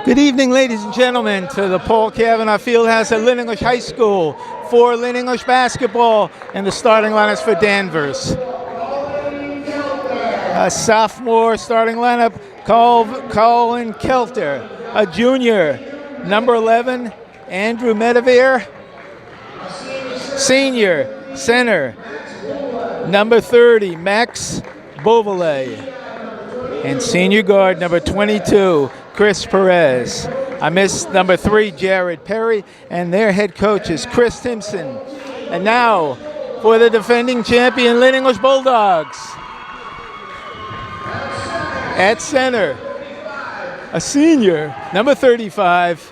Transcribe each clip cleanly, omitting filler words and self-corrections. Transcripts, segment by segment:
Good evening, ladies and gentlemen, to the Paul Cavanaugh Fieldhouse at Lynn English High School for Lynn English basketball, and the starting lineups for Danvers. A sophomore starting lineup, Colin Kelter. A junior, number 11, Andrew Medevere. Senior, center, number 30, Max Beauvalet. And senior guard, number 22, Chris Perez. I missed number 3, Jared Perry, and their head coach is Chris Timpson. And now for the defending champion Lynn English Bulldogs. At center, a senior, number 35,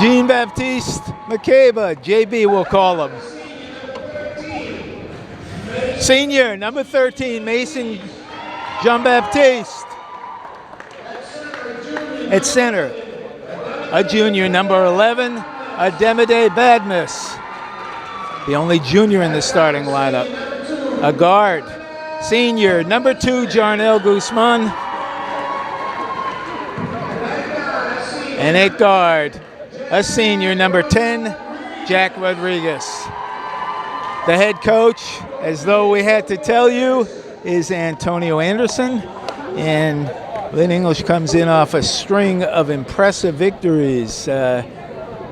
Jean-Baptiste McCabe, JB we'll call him. Senior, number 13, Mason Jean-Baptiste. At center, a junior, number 11, Ademide Badmus. The only junior in the starting lineup. A guard, senior, number 2, Jarnell Guzman. And at guard, a senior, number 10, Jack Rodriguez. The head coach, as though we had to tell you, is Antonio Anderson. And Lynn English comes in off a string of impressive victories. They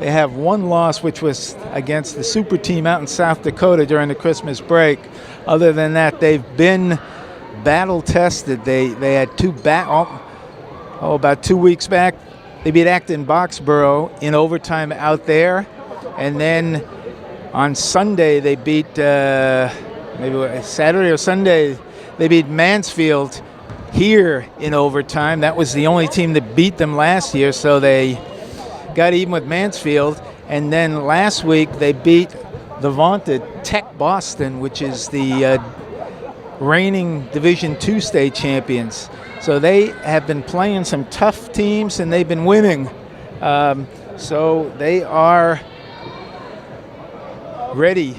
have one loss, which was against the super team out in South Dakota during the Christmas break. Other than that, they've been battle-tested. They had about 2 weeks back, they beat Acton Boxborough in overtime out there. And then on Sunday, they beat, maybe Saturday or Sunday, they beat Mansfield here in overtime. That was the only team that beat them last year, so they got even with Mansfield. And then last week, they beat the vaunted Tech Boston, which is the reigning Division II state champions. So they have been playing some tough teams, and they've been winning. So they are ready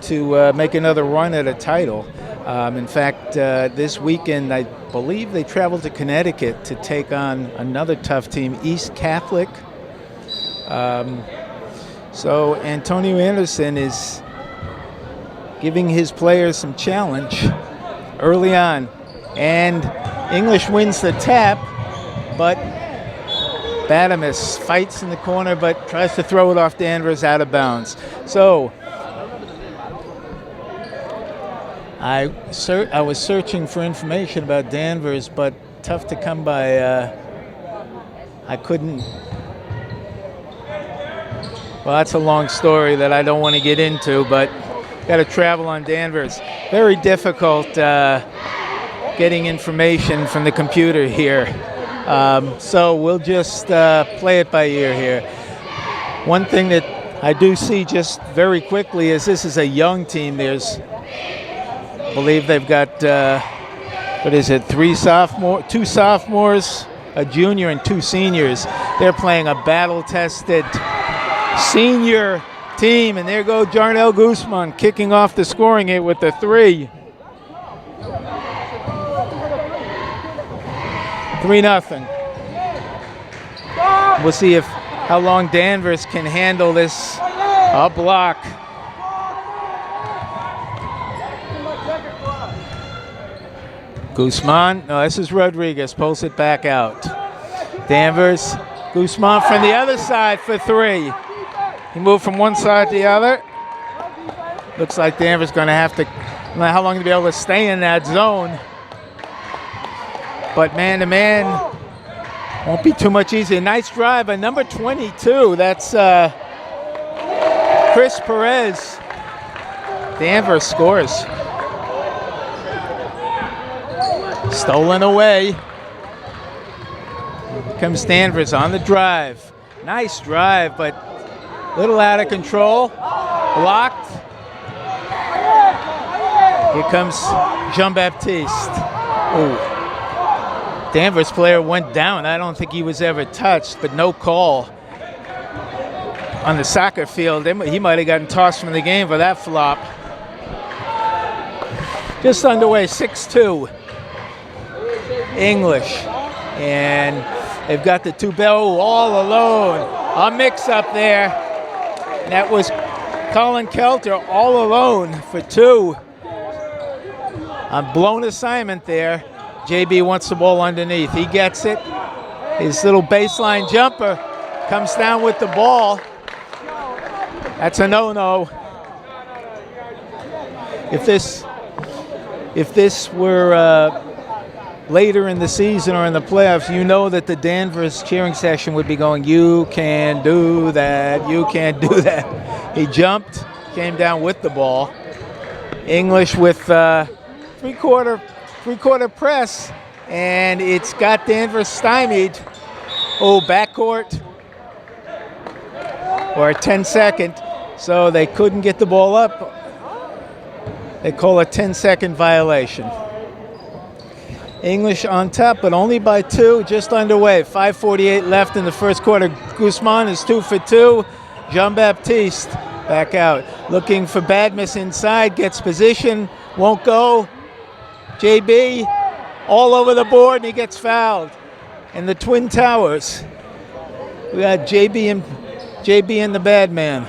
to make another run at a title. In fact, this weekend, I believe they traveled to Connecticut to take on another tough team, East Catholic. So Antonio Anderson is giving his players some challenge early on. And English wins the tap, but Badamus fights in the corner but tries to throw it off Danvers out of bounds. So I was searching for information about Danvers, but tough to come by. I couldn't. Well, that's a long story that I don't want to get into, but got to travel on Danvers. Very difficult getting information from the computer here. So we'll just play it by ear here. One thing that I do see just very quickly is this is a young team. I believe they've got, 2 sophomores, a junior, and 2 seniors. They're playing a battle-tested senior team, and there goes Jarnell Guzman kicking off the scoring hit with the 3. 3-0. We'll see how long Danvers can handle this block. Guzman, no, this is Rodriguez, pulls it back out. Danvers, Guzman from the other side for 3. He moved from one side to the other. Looks like Danvers going to have to, I don't know how long to be able to stay in that zone. But man-to-man won't be too much easier. Nice drive by number 22. That's Chris Perez. Danvers scores. Stolen away. Here comes Danvers on the drive. Nice drive, but a little out of control. Blocked. Here comes Jean-Baptiste. Ooh. Danvers player went down. I don't think he was ever touched, but no call on the soccer field. He might have gotten tossed from the game for that flop. Just underway, 6-2. English. And they've got the two bell all alone. A mix-up there. And that was Colin Kelter all alone for two. A blown assignment there. JB wants the ball underneath. He gets it. His little baseline jumper comes down with the ball. That's a no-no. If this were later in the season or in the playoffs, you know that the Danvers cheering section would be going, "You can't do that, you can't do that." He jumped, came down with the ball. English with three-quarter press, and it's got Danvers stymied. Oh, backcourt, or a 10-second, so they couldn't get the ball up. They call a 10-second violation. English on top, but only by two, just underway. 5:48 left in the first quarter. Guzman is 2 for 2. Jean-Baptiste back out. Looking for Badmus inside, gets position, won't go. JB all over the board, and he gets fouled. And the Twin Towers. We got JB and the bad man.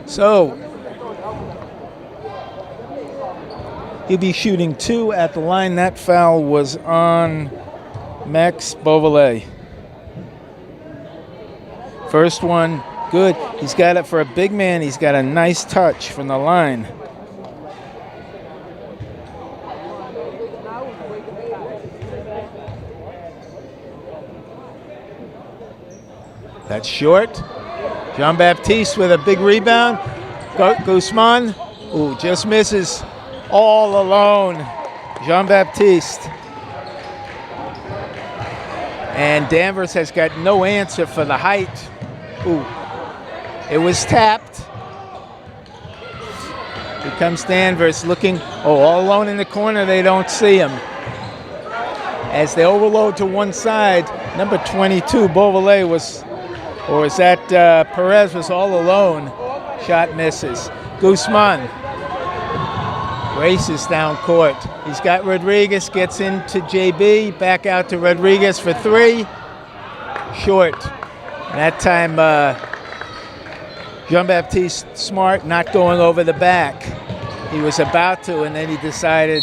So he'll be shooting 2 at the line. That foul was on Max Beauvalet. First one, good. He's got it for a big man. He's got a nice touch from the line. That's short. Jean-Baptiste with a big rebound. Guzman, ooh, just misses all alone. Jean-Baptiste. And Danvers has got no answer for the height. Ooh, it was tapped. Here comes Danvers looking, all alone in the corner. They don't see him. As they overload to one side, number 22, Beauvalet was, or is that Perez was all alone. Shot misses. Guzman races down court. He's got Rodriguez, gets into JB, back out to Rodriguez for 3. Short. And that time, Jean-Baptiste smart, not going over the back. He was about to, and then he decided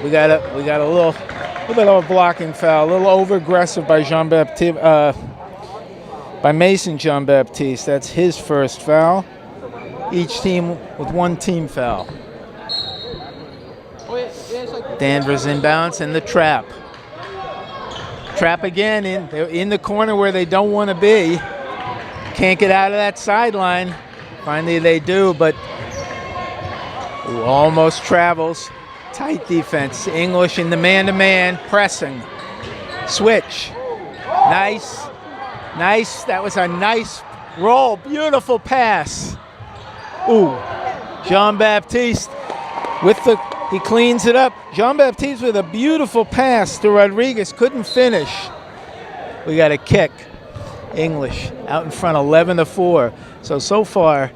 we got a little bit of a blocking foul, a little over-aggressive by Jean-Baptiste. By Mason Jean-Baptiste. That's his first foul. Each team with one team foul. Danvers inbounds and the trap. Trap again. They're in the corner where they don't want to be. Can't get out of that sideline. Finally they do, but almost travels. Tight defense. English in the man-to-man, pressing. Switch. Nice. Nice, that was a nice roll, beautiful pass. Ooh, Jean-Baptiste he cleans it up. Jean-Baptiste with a beautiful pass to Rodriguez, couldn't finish. We got a kick. English out in front, 11-4. So far,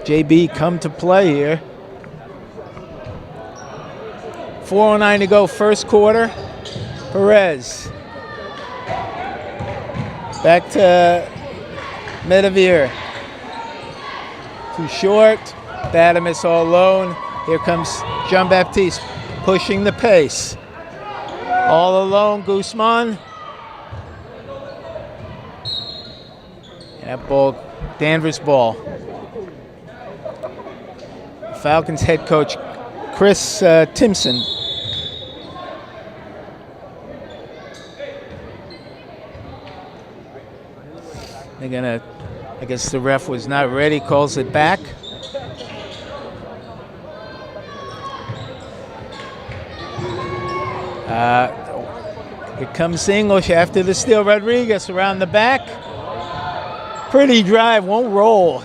JB come to play here. 4:09 to go, first quarter. Perez. Back to Medavir. Too short. Badamus all alone. Here comes Jean-Baptiste pushing the pace. All alone, Guzman. That ball, Danvers ball. Falcons head coach Chris Timpson. They're gonna, I guess the ref was not ready, calls it back. Here comes English after the steal. Rodriguez around the back. Pretty drive, won't roll.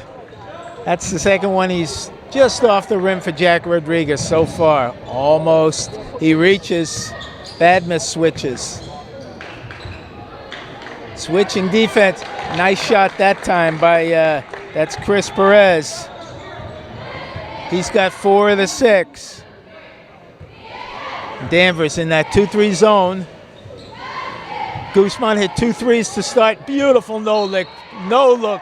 That's the second one. He's just off the rim for Jack Rodriguez so far. Almost. He reaches. Badmus switches. Switching defense. Nice shot that time by, that's Chris Perez. He's got 4 of the 6. Danvers in that 2-3 zone. Guzman hit 2 threes to start. Beautiful no-look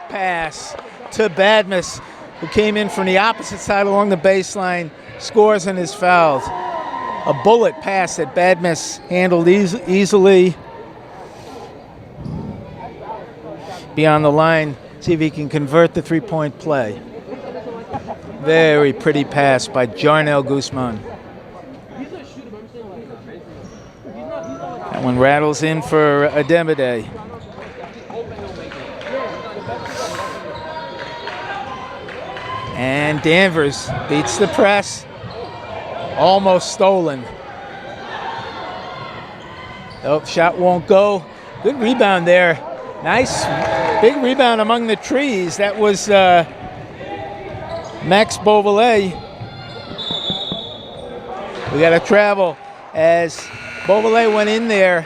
pass to Badmus, who came in from the opposite side along the baseline, scores and is fouled. A bullet pass that Badmus handled easily. Beyond the line, see if he can convert the three-point play. Very pretty pass by Jarnell Guzman. That one rattles in for Ademide. And Danvers beats the press. Almost stolen. Oh, shot won't go. Good rebound there. Nice big rebound among the trees. That was Max Beauvalet. We got to travel as Beauvalet went in there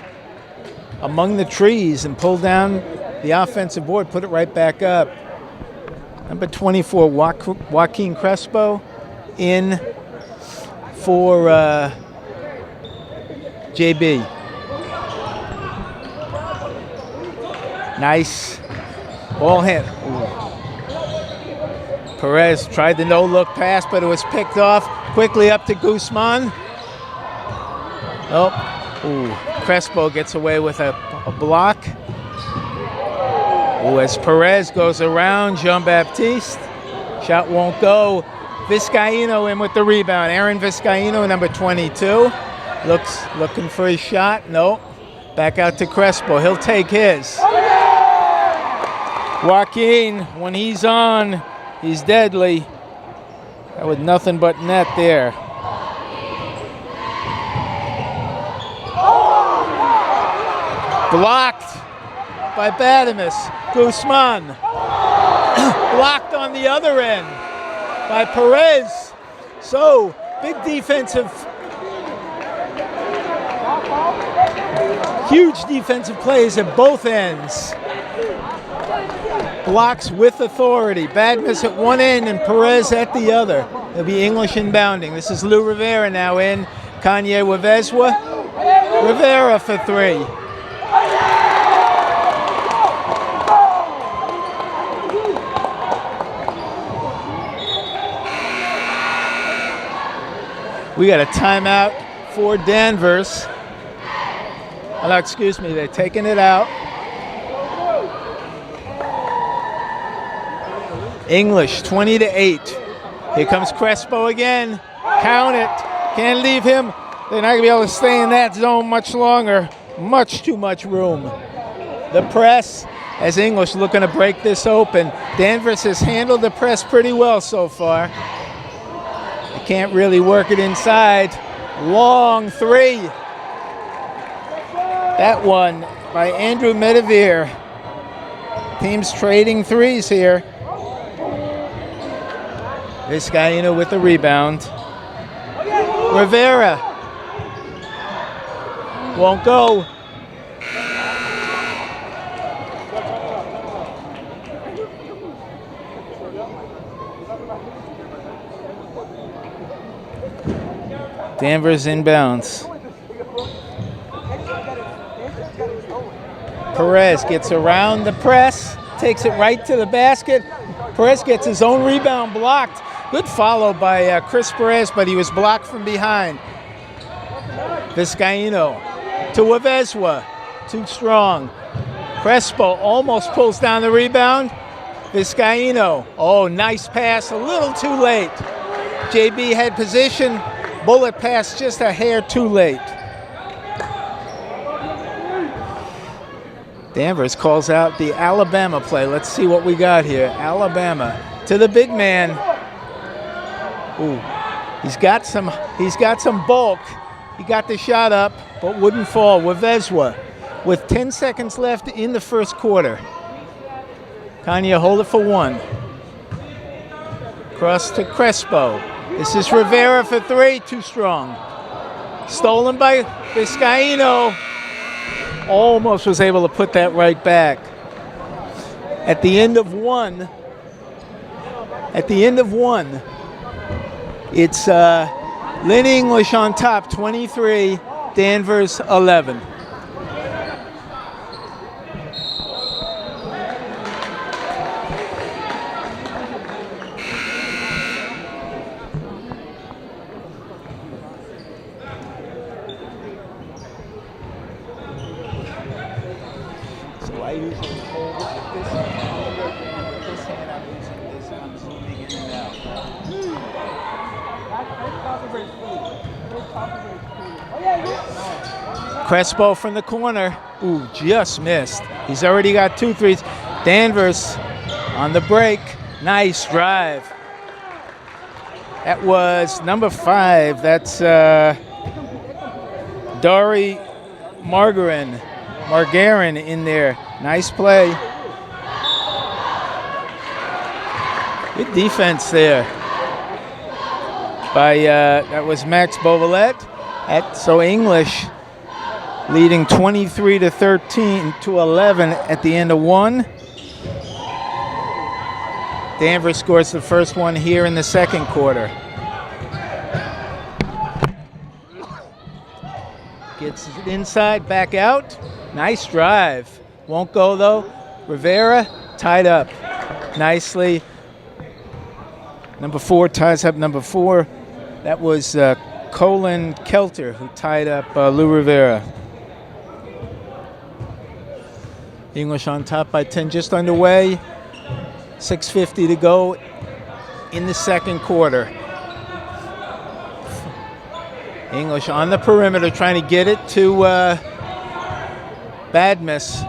among the trees and pulled down the offensive board, put it right back up. Number 24, Joaquin Crespo in for JB. Nice ball hit. Perez tried the no-look pass, but it was picked off. Quickly up to Guzman. Oh, Crespo gets away with a block. As Perez goes around Jean-Baptiste. Shot won't go. Vizcaino in with the rebound. Aaron Vizcaino, number 22. Looking for his shot. Nope. Back out to Crespo. He'll take his. Joaquin, when he's on, he's deadly. That was nothing but net there. Blocked by Badmus. Guzman. Blocked on the other end by Perez. So, big huge defensive plays at both ends. Blocks with authority. Badmus at one end and Perez at the other. There'll be English inbounding. This is Lou Rivera now in. Kanye Wavezwa. Rivera for 3. We got a timeout for Danvers. Oh, no, excuse me, they're taking it out. English, 20-8. Here comes Crespo again. Count it. Can't leave him. They're not going to be able to stay in that zone much longer. Much too much room. The press, as English looking to break this open. Danvers has handled the press pretty well so far. They can't really work it inside. Long 3. That one by Andrew Medevere. Teams trading threes here. Vizcaino with the rebound. Rivera. Won't go. Danvers inbounds. Perez gets around the press, takes it right to the basket. Perez gets his own rebound blocked. Good follow by Chris Perez, but he was blocked from behind. Vizcaino to Wavezwa, too strong. Crespo almost pulls down the rebound. Vizcaino, oh, nice pass, a little too late. JB had position, bullet pass just a hair too late. Danvers calls out the Alabama play. Let's see what we got here. Alabama to the big man. Ooh, he's got some bulk. He got the shot up, but wouldn't fall. Wavezwa with 10 seconds left in the first quarter. Kanye hold it for 1. Cross to Crespo. This is Rivera for 3, too strong. Stolen by Vizcaino. Almost was able to put that right back. At the end of one, It's Lynn English on top, 23, Danvers 11. So I usually hold it with this hand. With this hand, I'm using this. I'm zooming in and out. Crespo from the corner. Ooh, just missed. He's already got 2 threes. Danvers on the break. Nice drive. That was number 5. That's Dari Margarin in there. Nice play. Good defense there by that was Max Beauvalet. So English leading 23-13 to 11 at the end of 1. Danvers scores the first one here in the second quarter. Gets it inside, back out. Nice drive. Won't go though. Rivera tied up nicely. Number 4 ties up number 4. That was Colin Kelter who tied up Lou Rivera. English on top by 10, just underway. 6:50 to go in the second quarter. English on the perimeter trying to get it to Badmus.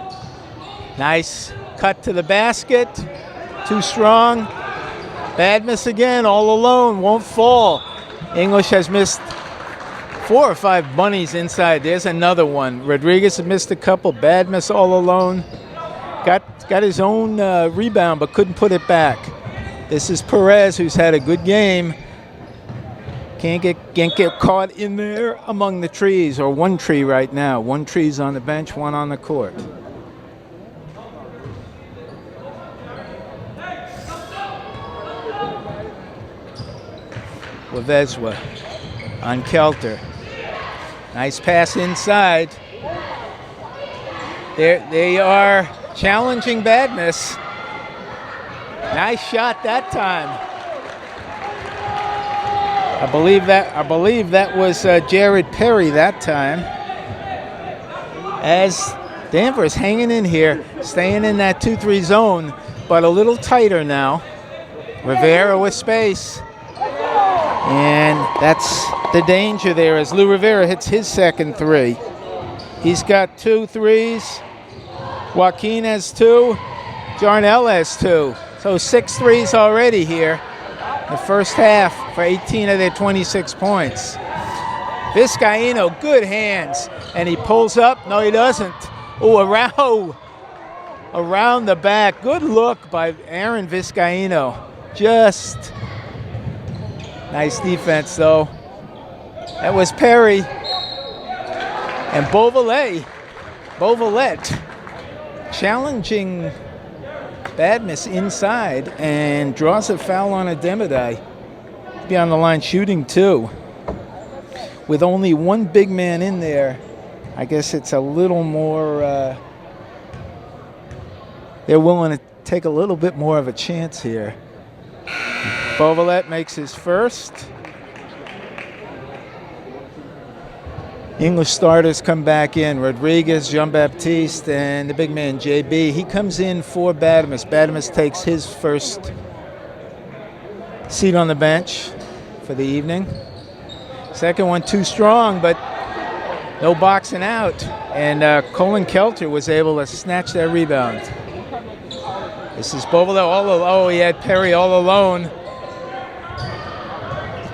Nice cut to the basket. Too strong. Badmus again, all alone, won't fall. English has missed 4 or 5 bunnies inside. There's another one. Rodriguez has missed a couple. Badmus all alone. Got his own rebound, but couldn't put it back. This is Perez, who's had a good game. Can't get caught in there among the trees, or one tree right now. One tree's on the bench, one on the court. Lavezwa on Kelter. Nice pass inside. They are challenging Badness. Nice shot that time. I believe that was Jared Perry that time. As Danvers hanging in here, staying in that 2-3 zone, but a little tighter now. Rivera with space. And that's the danger there as Lou Rivera hits his second 3. He's got 2 threes. Joaquin has 2. Jarnell has 2. So 6 threes already here. The first half for 18 of their 26 points. Vizcaino, good hands. And he pulls up. No, he doesn't. Oh, around the back. Good look by Aaron Vizcaino. Just nice defense, though. That was Perry. And Beauvalet challenging Badmus inside and draws a foul on Ademidai. Be on the line shooting 2. With only one big man in there, I guess it's a little more, they're willing to take a little bit more of a chance here. Beauvalet makes his first. English starters come back in. Rodriguez, Jean-Baptiste, and the big man, JB. He comes in for Badmus. Badmus takes his first seat on the bench for the evening. Second one too strong, but no boxing out. And Colin Kelter was able to snatch that rebound. This is Beauvalet all alone. Oh, he had Perry all alone.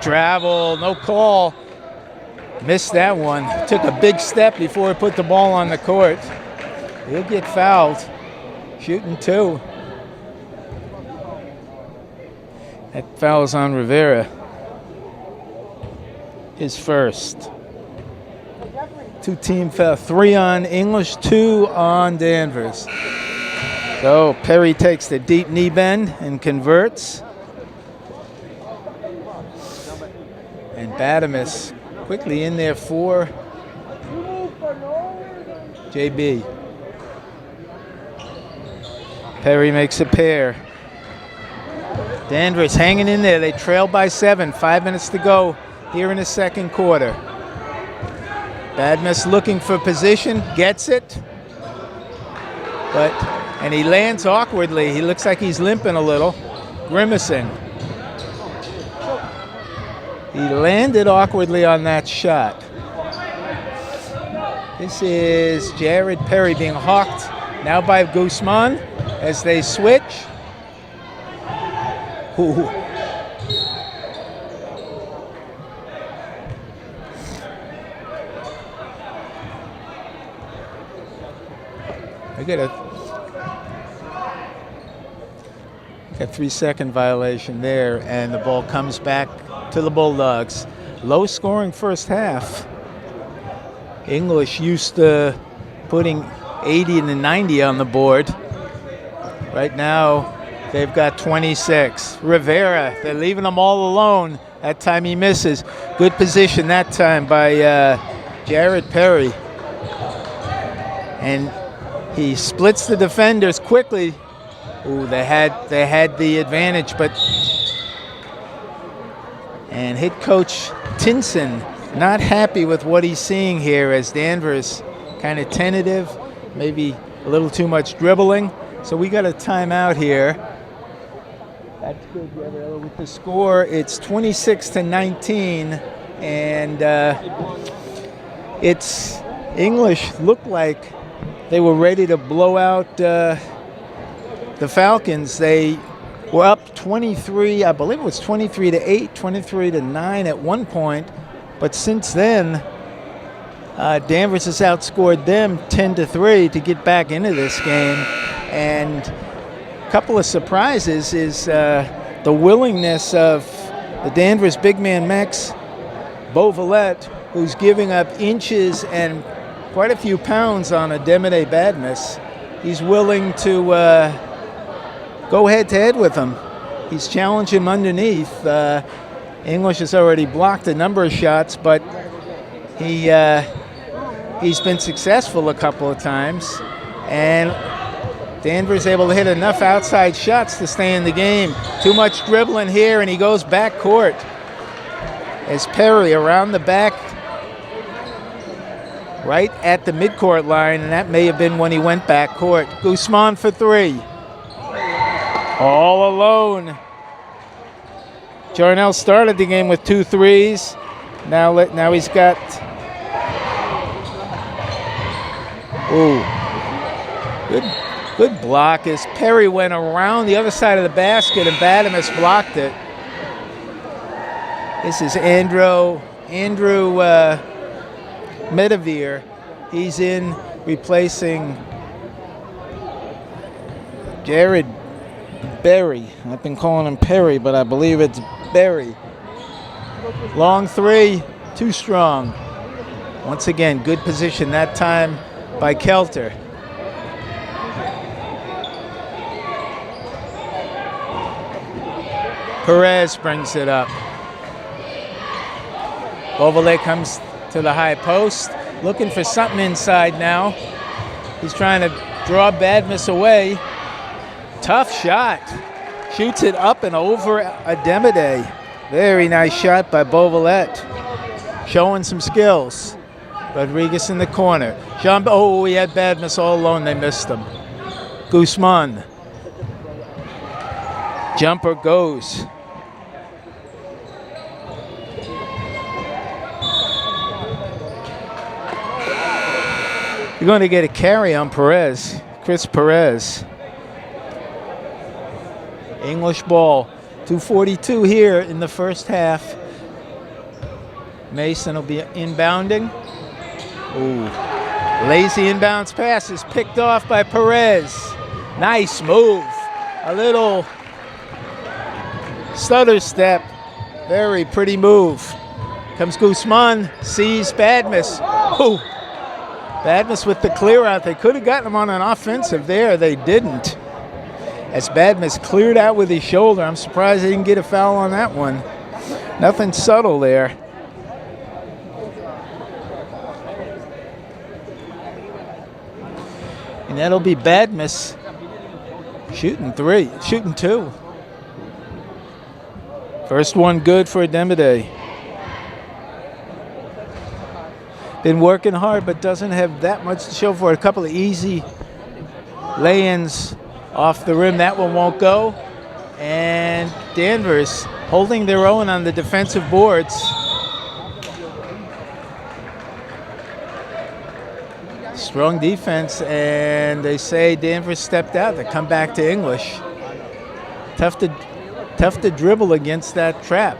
Travel, no call. Missed that one. Took a big step before he put the ball on the court. He'll get fouled. Shooting 2. That foul's on Rivera. His first. 2-team foul. 3 on English, 2 on Danvers. So Perry takes the deep knee bend and converts. And Badamus quickly in there for JB. Perry makes a pair. Danvers hanging in there. They trail by 7. 5 minutes to go here in the second quarter. Badamus looking for position, gets it. And he lands awkwardly. He looks like he's limping a little, grimacing. He landed awkwardly on that shot. This is Jared Perry being hawked now by Guzman as they switch. Ooh. I get a 3-second violation there, and the ball comes back to the Bulldogs. Low scoring first half. English used to putting 80 and 90 on the board. Right now, they've got 26. Rivera, they're leaving him all alone. That time he misses. Good position that time by Jared Perry. And he splits the defenders quickly. Ooh, they had the advantage, and head coach Tinson not happy with what he's seeing here as Danvers kind of tentative, maybe a little too much dribbling. So we got a timeout here. That's good, Gabriella. With the score, it's 26-19, and it's English looked like they were ready to blow out the Falcons. They were up 23, I believe it was 23-8, 23-9 at one point. But since then, Danvers has outscored them 10-3 to get back into this game. And a couple of surprises is the willingness of the Danvers big man Max Beauvalette, who's giving up inches and quite a few pounds on a Demide Badmus. He's willing to go head-to-head with him. He's challenged him underneath. English has already blocked a number of shots, but he's been successful a couple of times. And Danvers able to hit enough outside shots to stay in the game. Too much dribbling here, and he goes back court. As Perry around the back, right at the midcourt line, and that may have been when he went back court. Guzman for 3. All alone. Jarnell started the game with 2 threes. Now he's got. Ooh, good block as Perry went around the other side of the basket and Badamus blocked it. This is Andrew Medavir. He's in replacing Jared Berry. I've been calling him Perry, but I believe it's Berry. Long 3, too strong. Once again, good position that time by Kelter. Perez brings it up. Beauvalette comes to the high post, looking for something inside now. He's trying to draw Badmus away. Tough shot. Shoots it up and over Demide. Very nice shot by Beauvalette. Showing some skills. Rodriguez in the corner. He had Badmus all alone. They missed him. Guzman. Jumper goes. You're going to get a carry on Perez, Chris Perez. English ball, 2:42 here in the first half. Mason will be inbounding. Ooh, lazy inbounds pass is picked off by Perez. Nice move. A little stutter step. Very pretty move. Comes Guzman, sees Badmus. Ooh. Badmus with the clear out. They could have gotten him on an offensive there. They didn't. As Badmus cleared out with his shoulder, I'm surprised they didn't get a foul on that one. Nothing subtle there. that'll be Badmus shooting two. First one good for Demide. Been working hard, but doesn't have that much to show for it. A couple of easy lay-ins off the rim. That one won't go. And Danvers holding their own on the defensive boards. Strong defense, and they say Danvers stepped out. They come back to English. Tough to dribble against that trap.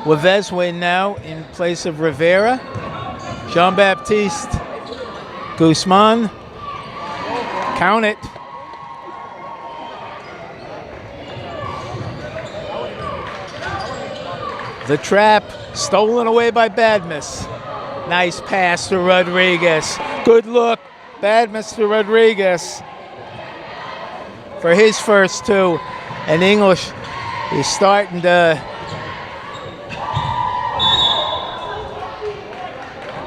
Wavezwe now in place of Rivera. Jean-Baptiste Guzman. Count it. The trap stolen away by Badmus. Nice pass to Rodriguez. Good look. Badmus to Rodriguez for his first two. And English is starting to...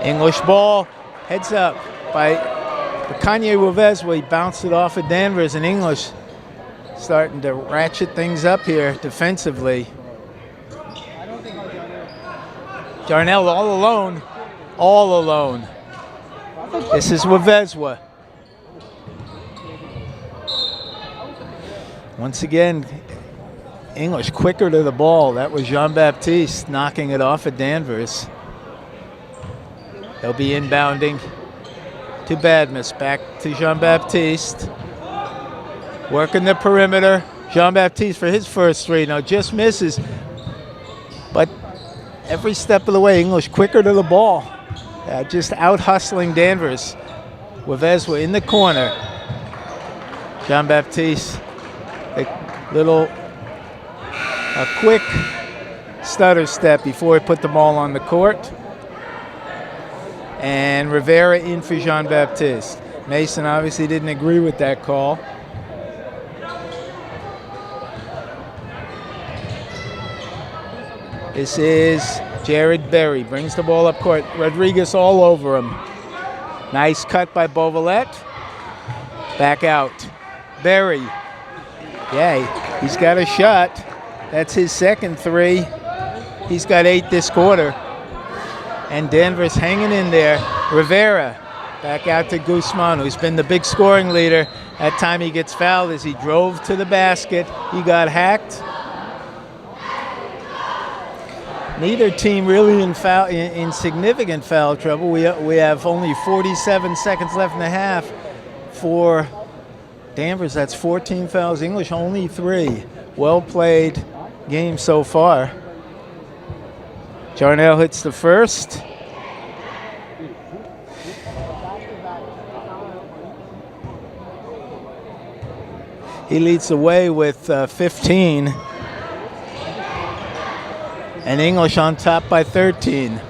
English ball, heads up by Kanye Wavezwe. He bounced it off of Danvers, and English starting to ratchet things up here defensively. Darnell all alone. This is Wavezwe. Once again, English quicker to the ball. That was Jean-Baptiste knocking it off of Danvers. They'll be inbounding to Badmus. Back to Jean-Baptiste. Working the perimeter. Jean-Baptiste for his first three. Now just misses. But every step of the way, English quicker to the ball. Just out-hustling Danvers. Wavezwe in the corner. Jean-Baptiste, a quick stutter step before he put the ball on the court. And Rivera in for Jean-Baptiste. Mason obviously didn't agree with that call. This is Jared Berry. Brings the ball up court. Rodriguez all over him. Nice cut by Beauvalet. Back out. Berry. Yeah, he's got a shot. That's his second three. He's got 8 this quarter. And Danvers hanging in there. Rivera back out to Guzman, who's been the big scoring leader. That time he gets fouled as he drove to the basket. He got hacked. Neither team really in significant foul trouble. We have only 47 seconds left in the half for Danvers. That's 14 fouls. English only 3. Well played game so far. Jarnell hits the first. He leads the way with 15. And English on top by 13.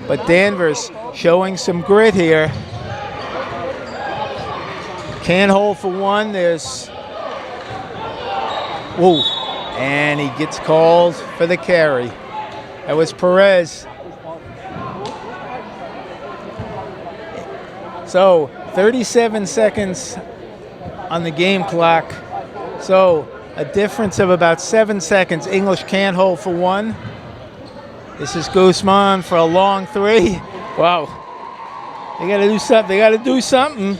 But Danvers showing some grit here. Can't hold for one. There's... Whoa. And he gets called for the carry. That was Perez. So 37 seconds on the game clock. So a difference of about 7 seconds. English can't hold for one. This is Guzman for a long three. Wow. They got to do something. They got to do something.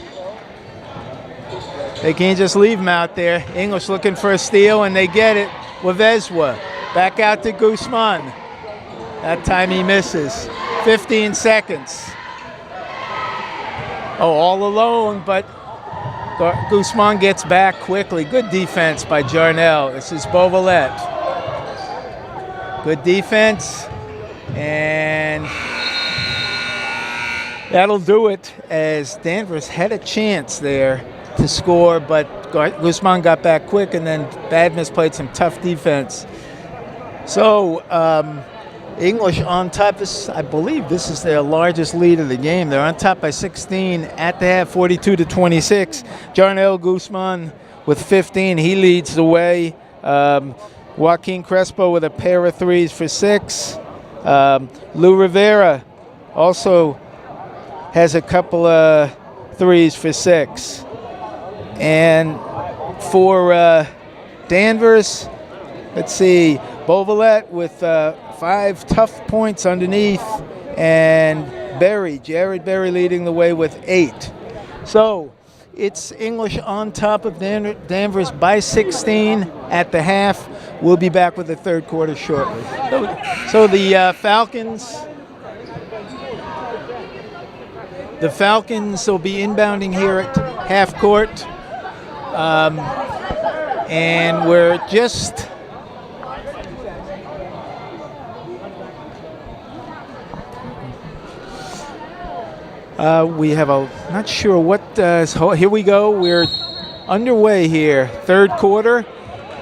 They can't just leave him out there. English looking for a steal, and they get it. Wavezwe back out to Guzman. That time he misses. 15 seconds. Oh, all alone, but Guzman gets back quickly. Good defense by Jarnell. This is Beauvalet. Good defense. And that'll do it, as Danvers had a chance there to score, but Guzman got back quick, and then Badmus played some tough defense. So English on top. I believe this is their largest lead of the game. They're on top by 16 at the half, 42-26. Jarnell Guzman with 15. He leads the way. Joaquin Crespo with a pair of threes for 6. Lou Rivera also has a couple of threes for 6. And for Danvers, let's see, Beauvalet with 5 tough points underneath, and Jared Berry leading the way with 8. So it's English on top of Danvers by 16 at the half. We'll be back with the third quarter shortly. So the Falcons will be inbounding here at half court. And we're just we have not sure what here we go. We're underway here, third quarter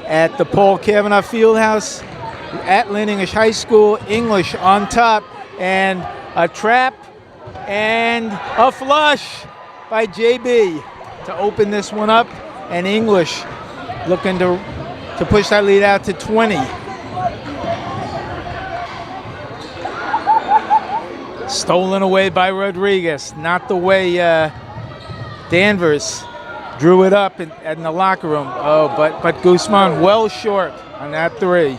at the Paul Cavanaugh Fieldhouse at Lynn English High School. English on top, and a trap and a flush by JB to open this one up, and English looking to push that lead out to 20. Stolen away by Rodriguez. Not the way Danvers drew it up in the locker room. Oh, but Guzman well short on that 3.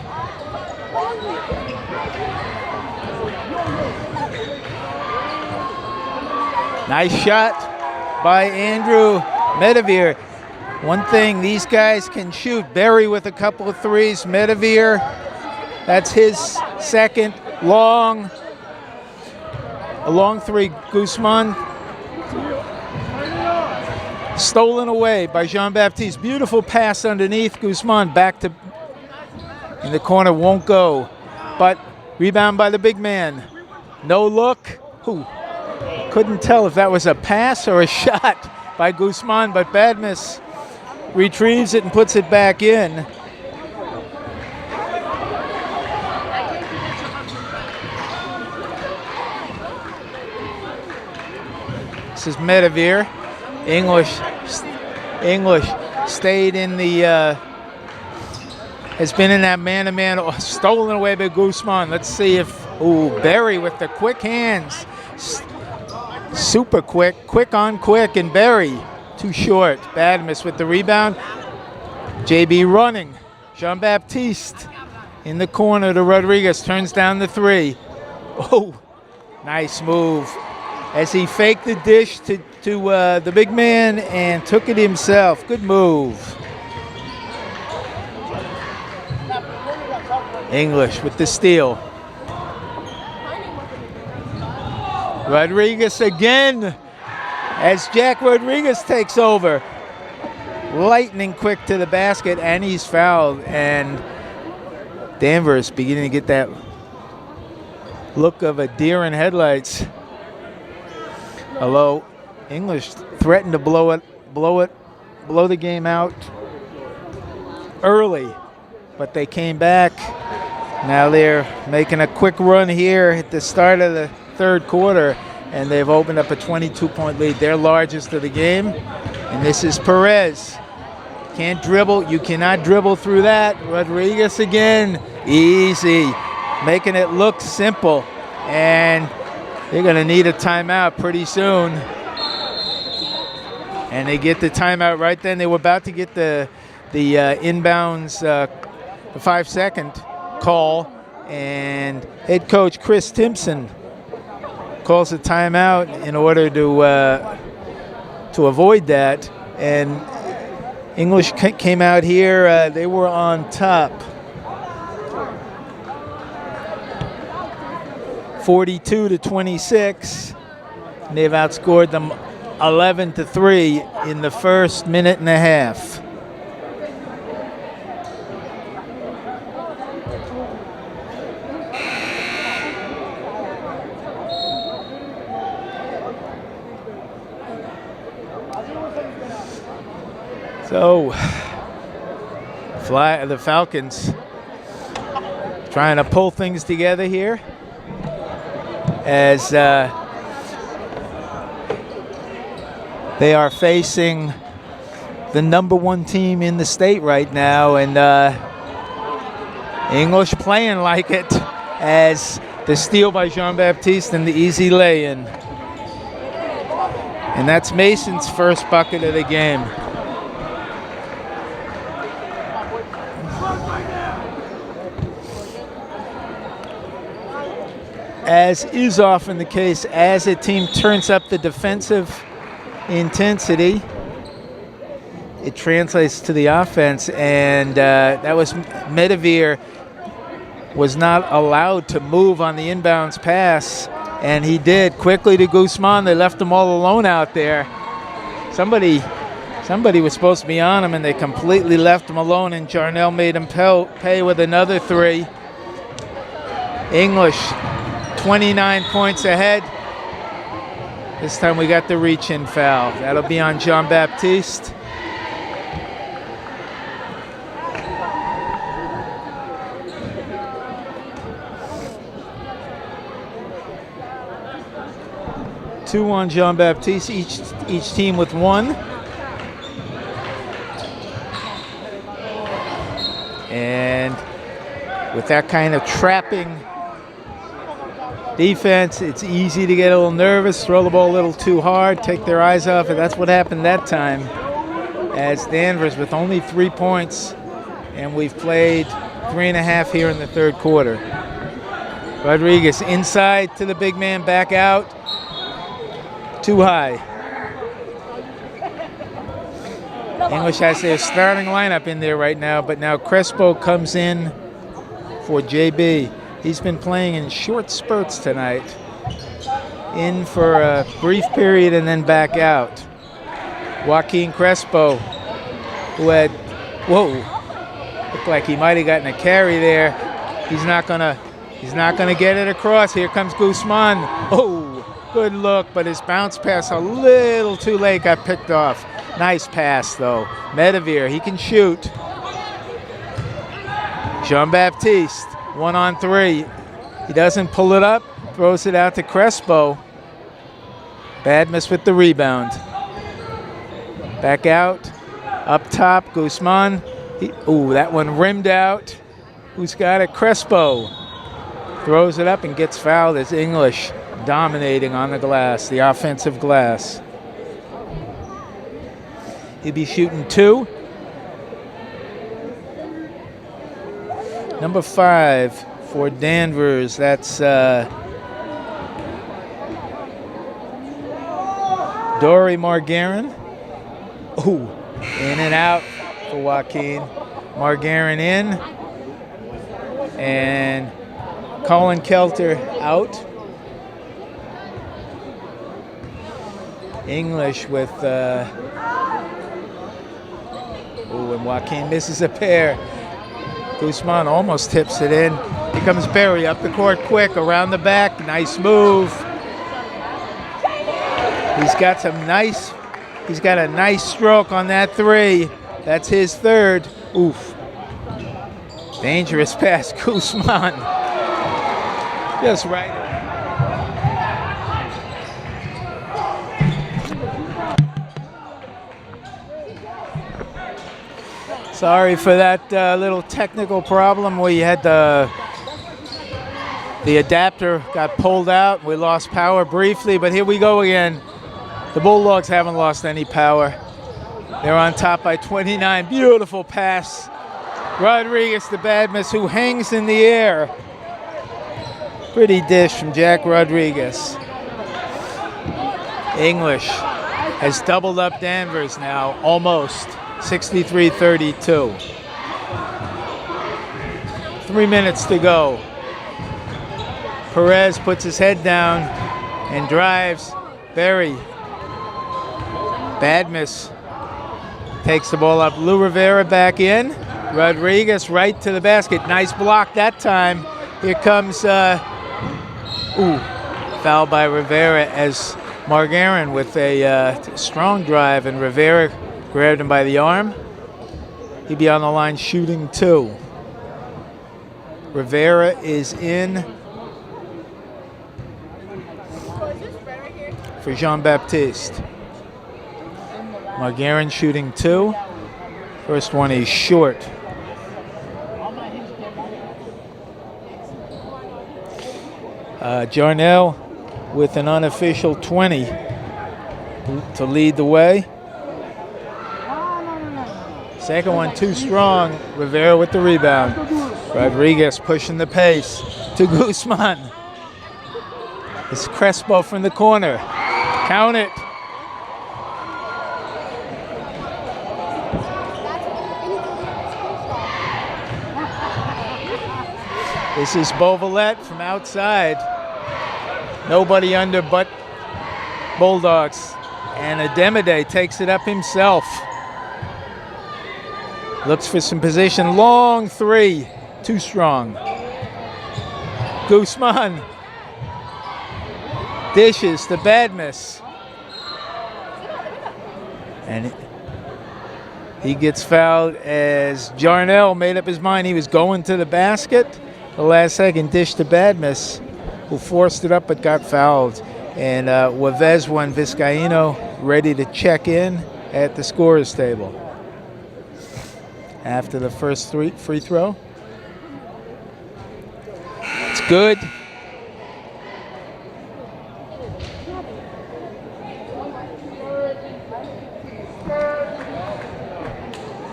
Nice shot by Andrew Medevere. One thing, these guys can shoot. Berry with a couple of threes. Medevere, that's his second long. A long 3, Guzman. Stolen away by Jean-Baptiste. Beautiful pass underneath. Guzman back to in the corner, won't go. But rebound by the big man. No look. Couldn't tell if that was a pass or a shot by Guzman, but Badmus retrieves it and puts it back in. This is Medevere. English stayed in the, has been in that man-to-man, stolen away by Guzman. Let's see if, Berry with the quick hands. Super quick on quick, and Berry too short. Badmus with the rebound. JB running. Jean-Baptiste in the corner to Rodriguez, turns down the 3. Nice move as he faked the dish to the big man and took it himself. Good move. English with the steal. Rodriguez again as Jack Rodriguez takes over. Lightning quick to the basket, and he's fouled. And Danvers beginning to get that look of a deer in headlights. Although English threatened to blow the game out early, but they came back. Now they're making a quick run here at the start of the third quarter, and they've opened up a 22-point lead, their largest of the game. And this is Perez. Can't dribble. You cannot dribble through that. Rodriguez again. Easy. Making it look simple. And they're going to need a timeout pretty soon. And they get the timeout right then. They were about to get the inbounds, the 5-second call. And head coach Chris Timpson calls a timeout in order to avoid that. And English came out here. They were on top, 42-26. They've outscored them 11-3 in the first minute and a half. So, the Falcons trying to pull things together here as they are facing the #1 team in the state right now, and English playing like it as The steal by Jean-Baptiste and the easy lay-in. And that's Mason's first bucket of the game. As is often the case, as a team turns up the defensive intensity, it translates to the offense, and that was Medevere was not allowed to move on the inbounds pass, and he did quickly to Guzman. They left him all alone out there. Somebody was supposed to be on him, and they completely left him alone, and Jarnell made him pay with another three. English 29 points ahead. This time we got the reach-in foul. That'll be on Jean-Baptiste. Two on Jean-Baptiste, each team with one. And with that kind of trapping defense, it's easy to get a little nervous, throw the ball a little too hard, take their eyes off it. That's what happened that time, as Danvers with only 3 points, and we've played 3.5 here in the third quarter. Rodriguez inside to the big man, back out. Too high. English has their starting lineup in there right now, but now Crespo comes in for JB. He's been playing in short spurts tonight. In for a brief period and then back out. Joaquin Crespo, who had, looked like he might have gotten a carry there. He's not gonna get it across. Here comes Guzman. Good look, but his bounce pass a little too late, got picked off. Nice pass though. Medevere, he can shoot. Jean-Baptiste, 1-on-3. He doesn't pull it up, throws it out to Crespo. Bad miss with the rebound. Back out, up top, Guzman. That one rimmed out. Who's got it? Crespo. Throws it up and gets fouled as English dominating on the glass, the offensive glass. He'll be shooting 2. Number 5 for Danvers, that's Dory Margarin. In and out for Joaquin. Margarin in. And Colin Kelter out. English with, and Joaquin misses a pair. Guzman almost tips it in. Here comes Berry up the court quick, around the back, nice move. He's got a nice stroke on that 3. That's his 3rd. Dangerous pass, Guzman. Just right. Sorry for that little technical problem where you had the adapter got pulled out. We lost power briefly, but here we go again. The Bulldogs haven't lost any power. They're on top by 29. Beautiful pass. Rodriguez, the bad miss, who hangs in the air. Pretty dish from Jack Rodriguez. English has doubled up Danvers now, almost. 63-32. 3 minutes to go. Perez puts his head down and drives. Berry. Bad miss. Takes the ball up. Lou Rivera back in. Rodriguez right to the basket. Nice block that time. Here comes, foul by Rivera as Margarin with a strong drive, and Rivera grabbed him by the arm. He'd be on the line shooting 2. Rivera is in for Jean-Baptiste. Margarin shooting 2. First one is short. Jarnell with an unofficial 20 to lead the way. Second one too strong. Rivera with the rebound. Rodriguez pushing the pace to Guzman. It's Crespo from the corner. Count it. This is Beauvalette from outside. Nobody under but Bulldogs. And Ademide takes it up himself. Looks for some position. Long three. Too strong. Guzman. Dishes to Badmus. And he gets fouled as Jarnell made up his mind he was going to the basket. The last second dish to Badmus, who forced it up but got fouled. And Wavezwa and Vizcaino ready to check in at the scorer's table. After the first free throw. It's good.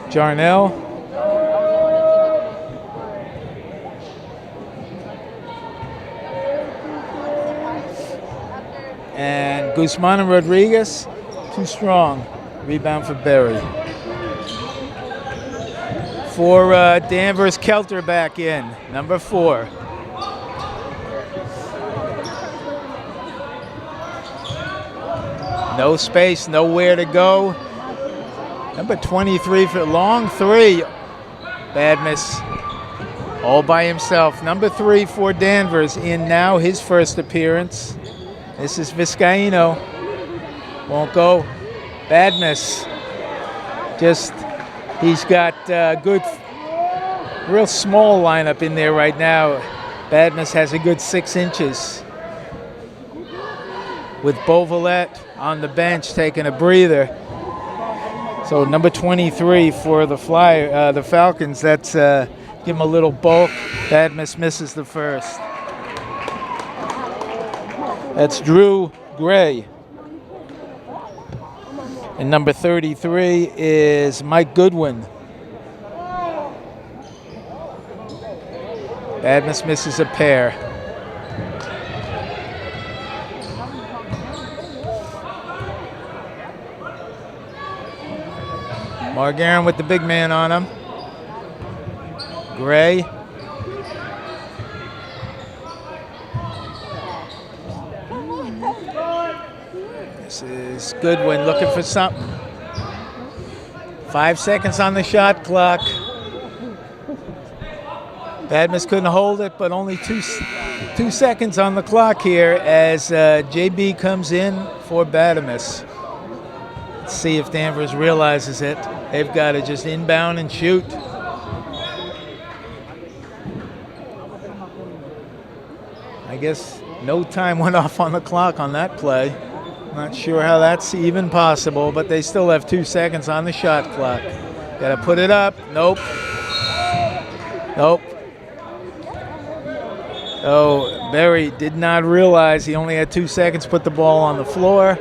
Jarnell. And Guzman and Rodriguez, too strong. Rebound for Berry. For Danvers, Kelter back in, number 4. No space, nowhere to go. Number 23 for long three. Badmus all by himself. Number 3 for Danvers in now, his first appearance. This is Vizcaino. Won't go. Badmus. Just, he's got good, real small lineup in there right now. Badmus has a good 6 inches. With Beauvalette on the bench taking a breather. So number 23 for the the Falcons, that's give him a little bulk. Badmus misses the first. That's Drew Gray. And number 33 is Mike Goodwin. Badmus misses a pair. Margarin with the big man on him. Gray. This is Goodwin looking for something. 5 seconds on the shot clock. Badmus couldn't hold it, but only two seconds on the clock here as JB comes in for Badmus. Let's see if Danvers realizes it. They've got to just inbound and shoot. I guess no time went off on the clock on that play. Not sure how that's even possible, but they still have 2 seconds on the shot clock. Got to put it up. Nope. Nope. Oh, Berry did not realize he only had 2 seconds, put the ball on the floor,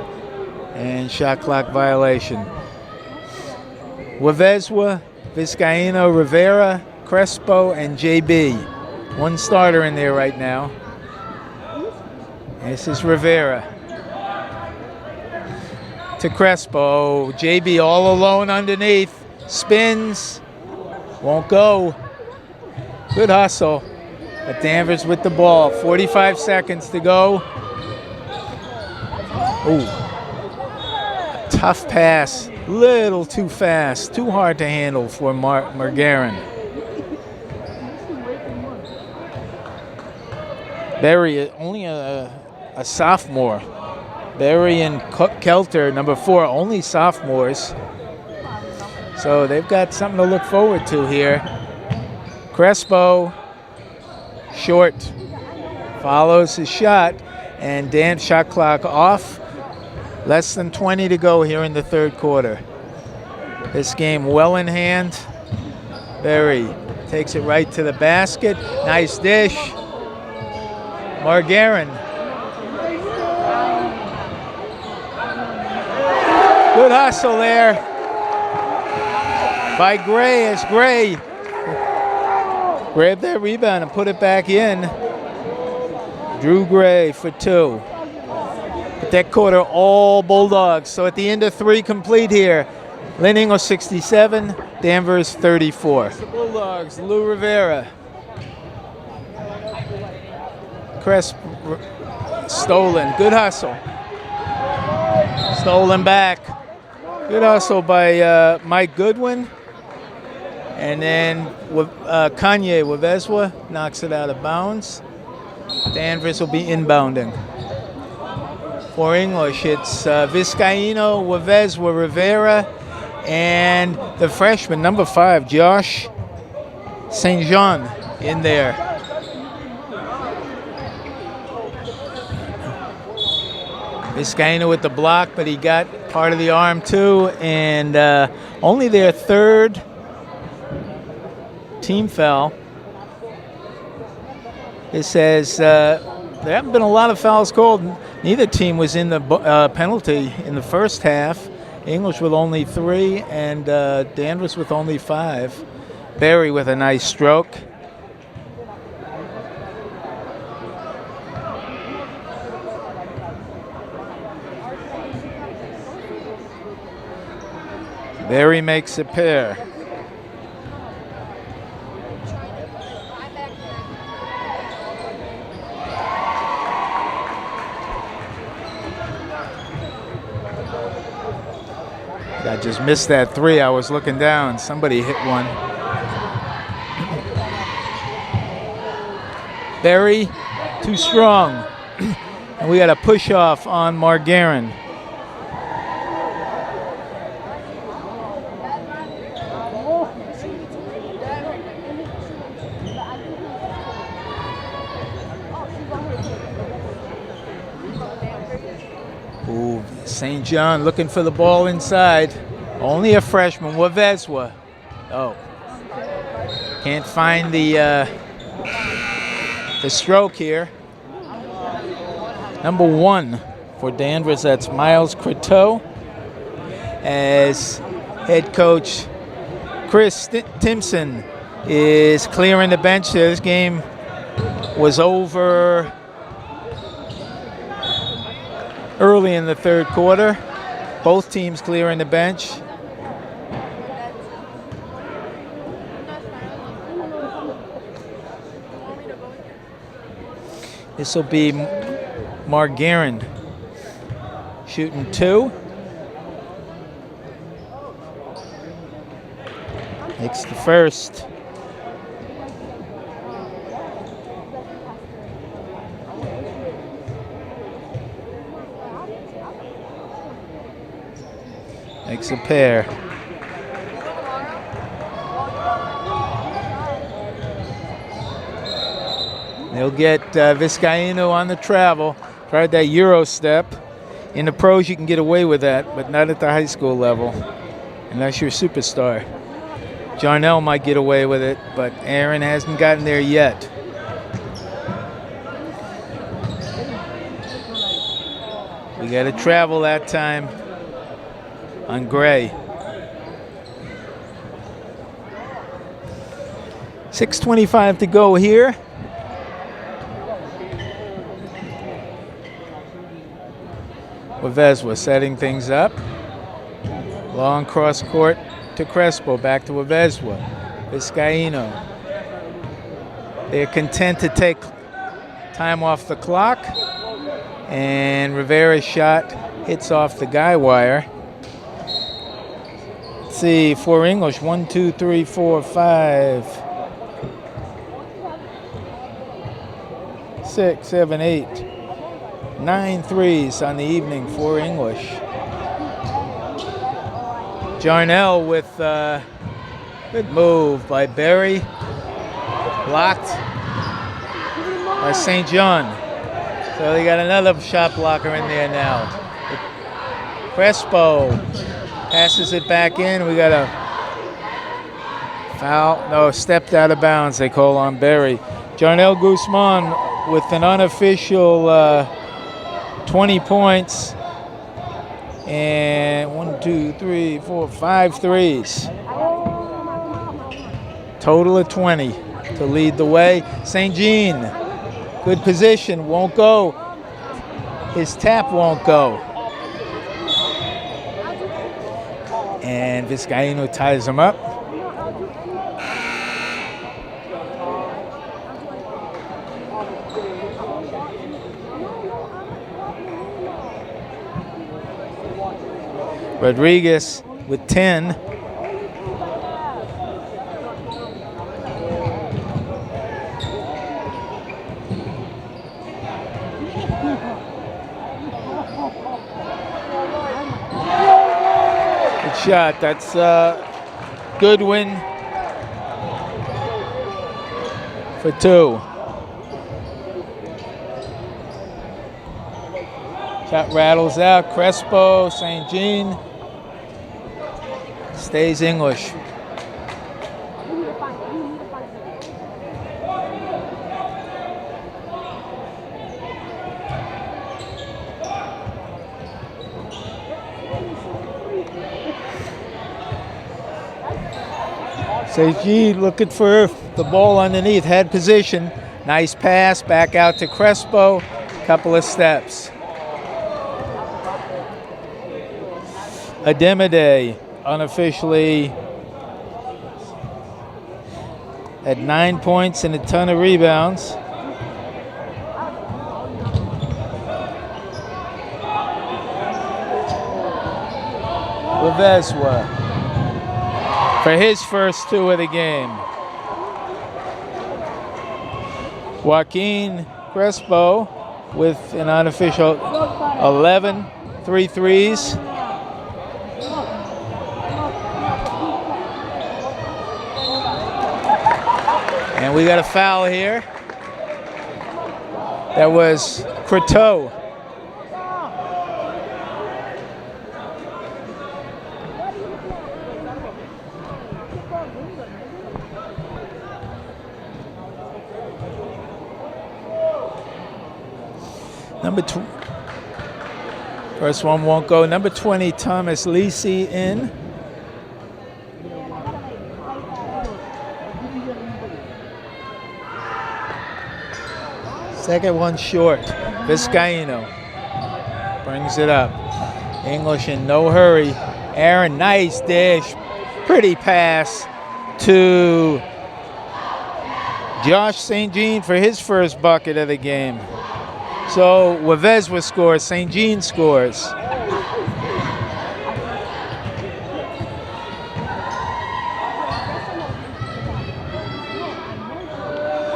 and shot clock violation. Wavezwa, Vizcaino, Rivera, Crespo, and JB. One starter in there right now. This is Rivera. To Crespo. JB all alone underneath. Spins. Won't go. Good hustle. But Danvers with the ball. 45 seconds to go. Ooh. A tough pass. Little too fast. Too hard to handle for Margarin. Berry, only a sophomore. Berry and Kelter, number 4, only sophomores. So they've got something to look forward to here. Crespo, short, follows his shot, and Dan shot clock off. Less than 20 to go here in the third quarter. This game well in hand. Berry takes it right to the basket. Nice dish. Margarin. Good hustle there by Gray as Gray grabbed that rebound and put it back in. Drew Gray for 2. But that quarter, all Bulldogs. So at the end of 3 complete here, Lynn English 67, Danvers 34. The Bulldogs, Lou Rivera. Crest stolen. Good hustle. Stolen back. Good hustle by Mike Goodwin. And then Kanye Wavezwa knocks it out of bounds. Danvers will be inbounding. For English, it's Vizcaino, Wavezwa, Rivera, and the freshman, number 5, Josh St. John in there. Vizcaino with the block, but he got part of the arm too, and only their 3rd team foul. It says there haven't been a lot of fouls called. Neither team was in the penalty in the first half. English with only 3 and Danvers with only 5. Berry with a nice stroke. Berry makes a pair. I just missed that 3. I was looking down. Somebody hit one. Berry, too strong. And we got a push off on Margarin. Ooh, St. John looking for the ball inside. Only a freshman, Wavezwa. Oh, can't find the stroke here. Number 1 for Danvers, that's Miles Croteau. As head coach Chris Timpson is clearing the bench there. This game was over early in the 3rd quarter. Both teams clearing the bench. This will be Margarin shooting 2. Makes the first. Makes a pair. They'll get Vizcaino on the travel. Tried that Euro step. In the pros, you can get away with that, but not at the high school level, unless you're a superstar. Jarnell might get away with it, but Aaron hasn't gotten there yet. We got to travel that time on Gray. 6:25 to go here. Wavezwa setting things up. Long cross court to Crespo, back to Wavezwa. Vizcaino. They're content to take time off the clock. And Rivera's shot hits off the guy wire. Let's see, for English, 1, 2, 3, 4, 5, 6, 7, 8, 9 threes on the evening for English. Jarnell with good move by Berry. Blocked by St. John. So they got another shot blocker in there now. Crespo passes it back in. We got a foul. No, stepped out of bounds, they call on Berry. Jarnell Guzman with an unofficial 20 points and 5 threes. Total of 20 to lead the way. St. Jean, good position, won't go. His tap won't go. And Vizcaino ties him up. Rodriguez with 10. Good shot. That's Goodwin for 2. Shot rattles out. Crespo, St. Jean. Stays English. St. Jean looking for the ball underneath. Had position. Nice pass. Back out to Crespo. Couple of steps. Ademide unofficially at 9 points and a ton of rebounds. Lavezwa for his first 2 of the game. Joaquin Crespo with an unofficial 11, 3 threes. And we got a foul here. That was Croteau. First one won't go. Number 20, Thomas Lisi in. Second one short. Vizcaino brings it up. English in no hurry. Aaron, nice dish. Pretty pass to Josh St. Jean for his first bucket of the game. So Lavezwa scores, St. Jean scores.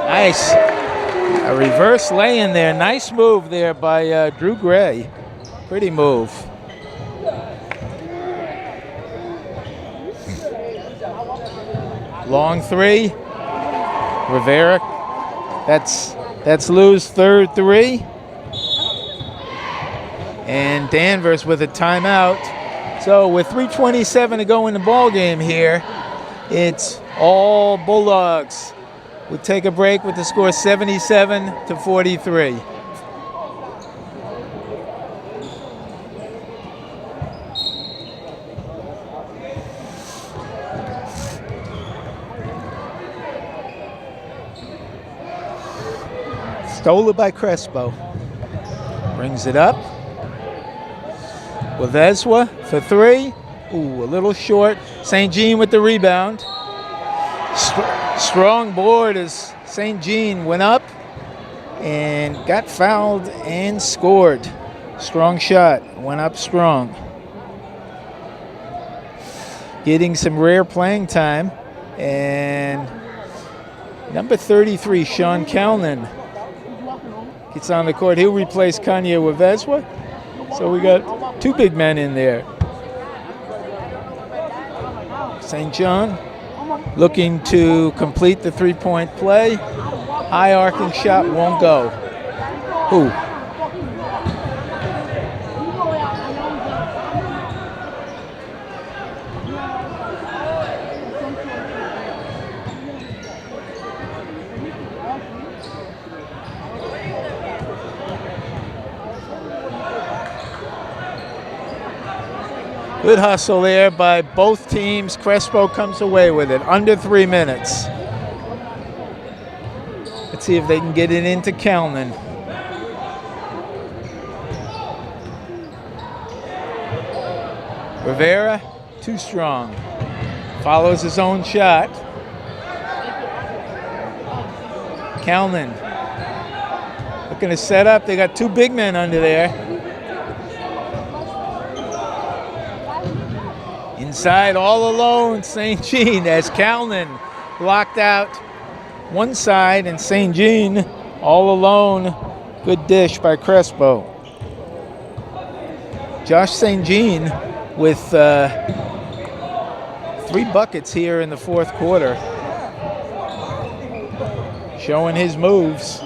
Nice. A reverse lay in there. Nice move there by Drew Gray. Pretty move. Long 3. Rivera. That's Lou's third 3. And Danvers with a timeout. So with 3:27 to go in the ball game here, it's all Bulldogs. We'll take a break with the score 77-43. Stolen by Crespo. Brings it up. Lavezwa for 3. Ooh, a little short. St. Jean with the rebound. Strong board as St. Jean went up and got fouled and scored. Strong shot. Went up strong. Getting some rare playing time. And number 33, Sean Calnan, gets on the court. He'll replace Kanye Lavezwa. So we got 2 big men in there. St. John looking to complete the 3-point play. High arcing shot won't go. Ooh. Good hustle there by both teams. Crespo comes away with it. Under 3 minutes. Let's see if they can get it into Kalnin. Rivera, too strong. Follows his own shot. Kalnin looking to set up. They got 2 big men under there. Inside, all alone, St. Jean as Kalnin blocked out one side and St. Jean all alone. Good dish by Crespo. Josh St. Jean with 3 buckets here in the fourth quarter. Showing his moves.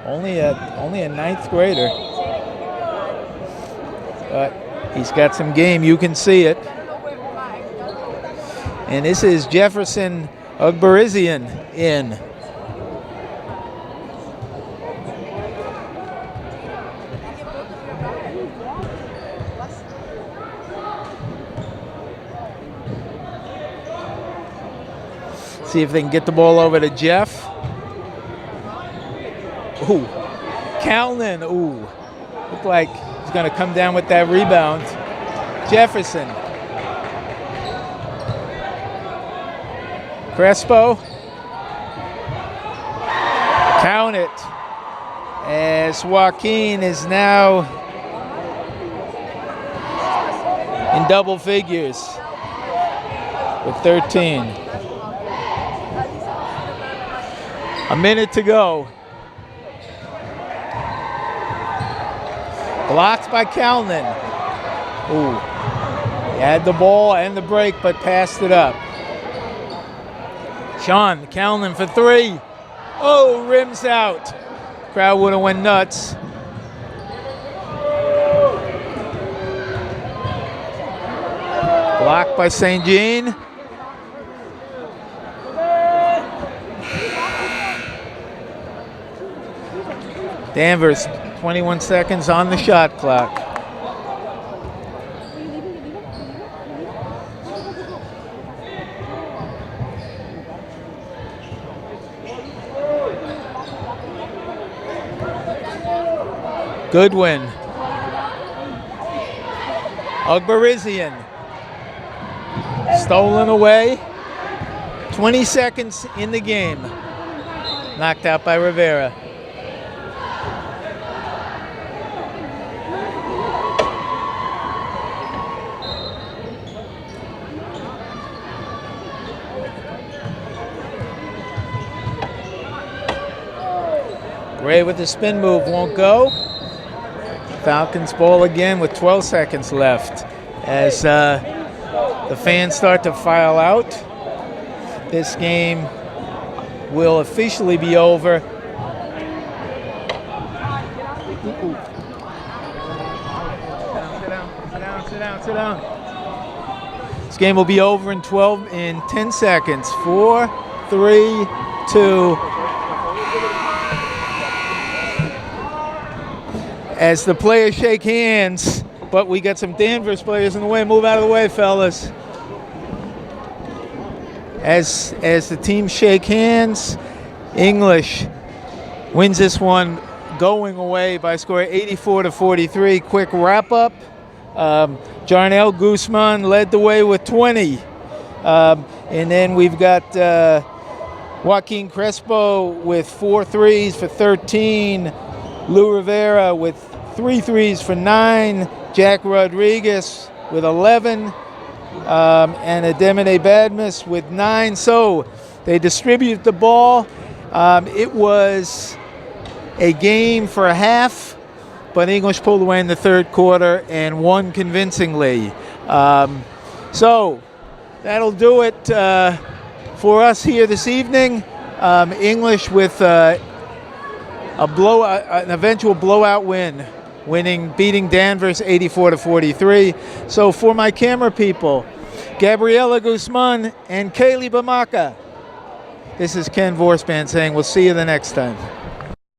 Only a ninth grader. But he's got some game, you can see it. And this is Jefferson Ugbarizian in. See if they can get the ball over to Jeff. Ooh, Kalnin, ooh. Looked like he's gonna come down with that rebound. Jefferson. Crespo. Count it. As Joaquin is now in double figures with 13. A minute to go. Blocked by Kalnin. Ooh. He had the ball and the break, but passed it up. Sean Kalnin for 3. Oh, rims out. Crowd would have went nuts. Blocked by St. Jean. Danvers, 21 seconds on the shot clock. Goodwin. Ugbarizian. Stolen away. 20 seconds in the game. Knocked out by Rivera. Gray with the spin move, won't go. Falcons ball again with 12 seconds left. As the fans start to file out, this game will officially be over. Sit down. This game will be over in 10 seconds. 4, 3, 2. As the players shake hands, but we got some Danvers players in the way. Move out of the way, fellas. As the teams shake hands, English wins this one going away by scoring 84-43. Quick wrap-up. Jarnell Guzman led the way with 20. And then we've got Joaquin Crespo with 4 threes for 13. Lou Rivera with 3 threes for 9. Jack Rodriguez with 11. And Ademene Badmus with 9. So they distribute the ball. It was a game for a half, but English pulled away in the third quarter and won convincingly. So that'll do it for us here this evening. English with an eventual blowout win, beating Danvers 84-43. So for my camera people, Gabriela Guzman and Kaylee Bamaka, this is Ken Vorspan saying we'll see you the next time.